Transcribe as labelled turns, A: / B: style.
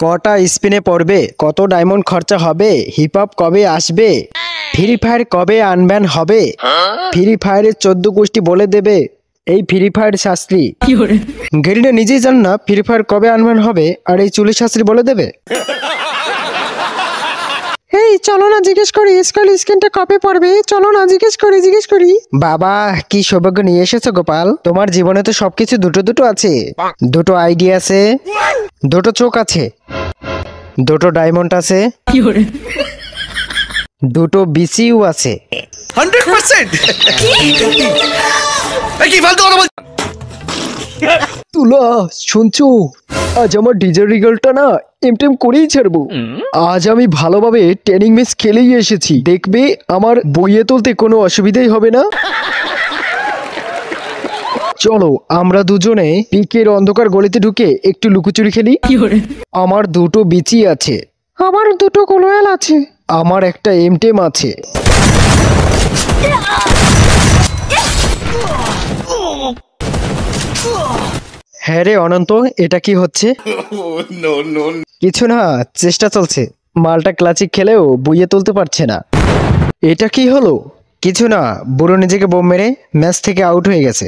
A: কটা স্পিনে পড়বে, কত ডায়মন্ড খরচা হবে, হিপ হপ কবে আসবে, ফ্রি ফায়ার কবে আনব্যান হবে, ফ্রি ফায়ারের 14 গোষ্ঠী বলে দেবে এই ফ্রি ফায়ার শাস্ত্রী। গেরিনা নিজেই জান না ফ্রি ফায়ার কবে আনব্যান হবে, আর এই চুলি শাস্ত্রী বলে দেবে। এই চলো না জিজ্ঞেস করি স্কুল স্কিনটা কবে পড়বে, চলো না জিজ্ঞেস করি। বাবা কি সৌভাগ্য নিয়ে এসেছো গোপাল, তোমার জীবনে তো সবকিছু দুটো দুটো আছে। দুটো আইডি আছে, দুটো চোখ আছে, দুটো ডায়মন্ড আছে, দুটো বিসিইউ আছে।
B: 100%। কি ফালতু কথা বল।
A: তুলা শুনছো, আজ আমার ডিজে রিগালটা না এমটেম করেই ছাড়বো। আজ আমি ভালোভাবে ট্রেনিং ম্যাচ খেলেই এসেছি, দেখবে আমার বইয়ে তুলতে কোনো অসুবিধাই হবে না। চলো আমরা দুজনে পিকের অন্ধকার গলিতে ঢুকে একটু লুকোচুরি খেলি। আমার দুটো বিচি আছে, আমার দুটো কোলোয়াল আছে, আমার একটা এমটেম আছে। হ্যাঁ রে অনন্ত, এটা কি হচ্ছে? কিছু না, চেষ্টা চলছে। মালটা ক্লাসিক খেলেও বইয়ে তুলতে পারছে না। এটা কি হলো? কিছু না, বুড়ো নিজেকে বোম মেরে ম্যাচ থেকে আউট হয়ে গেছে।